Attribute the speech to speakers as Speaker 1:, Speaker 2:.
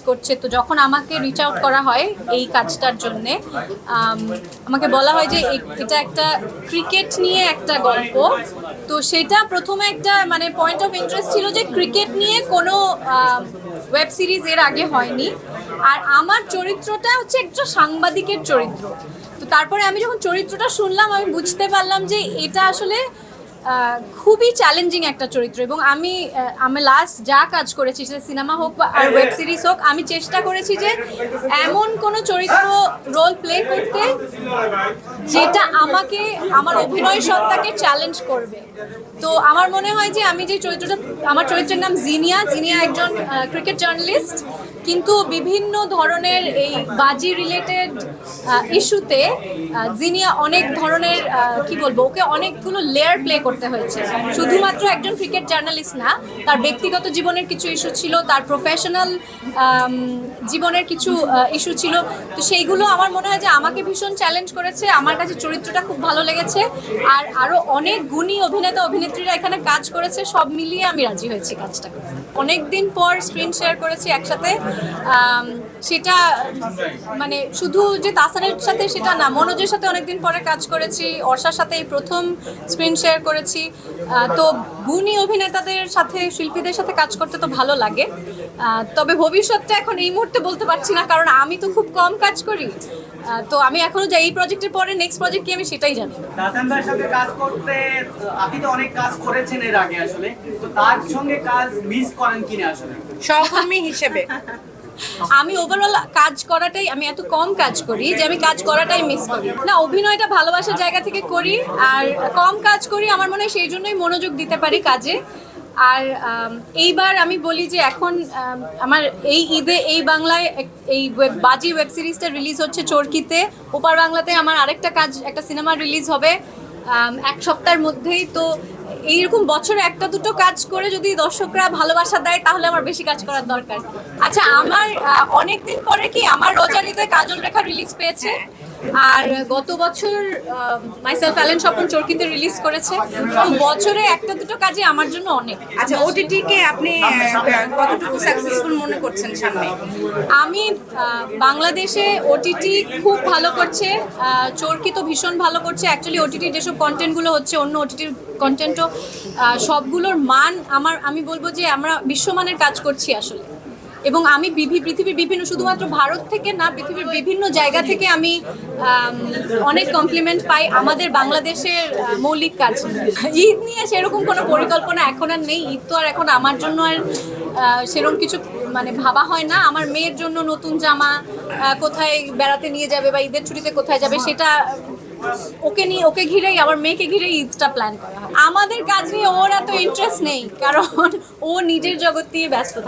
Speaker 1: করছে। তো যখন আমাকে রিচ আউট করা হয় এই কাজটার জন্যে, আমাকে বলা হয় যে এটা একটা ক্রিকেট নিয়ে একটা গল্প। তো সেটা প্রথমে একটা মানে পয়েন্ট অফ ইন্টারেস্ট ছিল যে ক্রিকেট নিয়ে কোনো ওয়েব সিরিজ এর আগে হয়নি, আর আমার চরিত্রটা হচ্ছে একটা সাংবাদিকের চরিত্র। তো তারপরে আমি যখন চরিত্রটা শুনলাম আমি বুঝতে পারলাম যে এটা আসলে খুবই চ্যালেঞ্জিং একটা চরিত্র। এবং আমি লাস্ট যা কাজ করেছি, সেটা সিনেমা হোক বা আর ওয়েব সিরিজ হোক, আমি চেষ্টা করেছি যে এমন কোনো চরিত্র রোল প্লে করতে যেটা আমাকে আমার অভিনয় সত্তাকে চ্যালেঞ্জ করবে। তো আমার মনে হয় যে আমি যে চরিত্রটা, আমার চরিত্রের নাম জিনিয়া। জিনিয়া একজন ক্রিকেট জার্নালিস্ট, কিন্তু বিভিন্ন ধরনের এই বাজি রিলেটেড ইস্যুতে জিনিয়া অনেক ধরনের কি বলবো, ওকে অনেকগুলো লেয়ার প্লে করতে হয়েছে। শুধুমাত্র একজন ক্রিকেট জার্নালিস্ট না, তার ব্যক্তিগত জীবনের কিছু ইস্যু ছিল, তার প্রফেশনাল জীবনের কিছু ইস্যু ছিল। তো সেইগুলো আমার মনে হয় যে আমাকে ভীষণ চ্যালেঞ্জ করেছে। আমার কাছে চরিত্রটা খুব ভালো লেগেছে, আর আরও অনেক গুণী অভিনেতা অভিনেত্রীরা এখানে কাজ করেছে। সব মিলিয়ে আমি রাজি হয়েছি কাজটা করতে। অনেকদিন পর স্ক্রিন শেয়ার করেছি একসাথে। সেটা মানে শুধু যে তাসানের সাথে সেটা না, মনোজের সাথে অনেকদিন পরে কাজ করেছি, অর্ষার সাথে এই প্রথম স্ক্রিন শেয়ার করেছি। তো গুণী অভিনেতাদের সাথে, শিল্পীদের সাথে কাজ করতে তো ভালো লাগে। তবে ভবিষ্যৎটা এখন এই মুহূর্তে বলতে পারছি না, কারণ আমি তো খুব কম কাজ করি। তো আমি এখনো যাই এই প্রজেক্টের পরে নেক্সট প্রজেক্ট কি আমি সেটাই জানি।
Speaker 2: তাসান ভাইয়ের সাথে কাজ করতে আপনি তো অনেক কাজ করেছেন এর আগে, আসলে তো তার সঙ্গে কাজ মিস করেন কিনা আসলে
Speaker 3: সহকর্মী হিসেবে?
Speaker 1: আমি ওভারঅল কাজ করাটাই, আমি এত কম কাজ করি যে আমি কাজ করাটাই মিস করি না। অভিনয়টা ভালোবাসার জায়গা থেকে করি, আর কম কাজ করি আমার মনে হয় সেই জন্যই মনোযোগ দিতে পারি কাজে। আর এইবার আমি বলি যে এখন আমার এই ঈদে এই বাংলায় এই বাজি ওয়েব সিরিজটা রিলিজ হচ্ছে চরকিতে। ওপার বাংলাতে আমার আরেকটা কাজ, একটা সিনেমা রিলিজ হবে এক সপ্তাহের মধ্যেই। তো এইরকম বছরে একটা দুটো কাজ করে যদি দর্শকরা ভালোবাসা দেয়, তাহলে আমার বেশি কাজ করার দরকার। আচ্ছা, আমার অনেকদিন পরে কি আমার রোজালিতে কাজল রেখা রিলিজ পেয়েছে, আর গত বছর মাইসেলফ অ্যালেন স্বপন চরকিতে রিলিজ করেছে। তো বছরে একটা দুটো কাজই আমার জন্য অনেক।
Speaker 3: আচ্ছা, ওটিটি কে আপনি কতটুকু সাকসেসফুল মনে করছেন সামনে?
Speaker 1: আমি বাংলাদেশে ওটিটি খুব ভালো করছে, চরকি তো ভীষণ ভালো করছে। অ্যাকচুয়ালি ওটিটির যেসব কন্টেন্টগুলো হচ্ছে, অন্য ওটিটির কন্টেন্টও সবগুলোর মান আমি বলবো যে আমরা বিশ্বমানের কাজ করছি আসলে। এবং আমি পৃথিবীর বিভিন্ন, শুধুমাত্র ভারত থেকে না, পৃথিবীর বিভিন্ন জায়গা থেকে আমি অনেক কমপ্লিমেন্ট পাই আমাদের বাংলাদেশের মৌলিক কাজ। ঈদ নিয়ে সেরকম কোনো পরিকল্পনা এখন আর নেই। ঈদ তো আর এখন আমার জন্য আর সেরকম কিছু মানে ভাবা হয় না। আমার মেয়ের জন্য নতুন জামা, কোথায় বেড়াতে নিয়ে যাবে বা ঈদের ছুটিতে কোথায় যাবে, সেটা ওকে ঘিরেই, আমার মেয়েকে ঘিরেই ঈদটা প্ল্যান করা হয়। আমাদের কাজ নিয়ে ওর এত ইন্টারেস্ট নেই, কারণ ও নিজের জগৎ নিয়ে ব্যস্ত থাকে।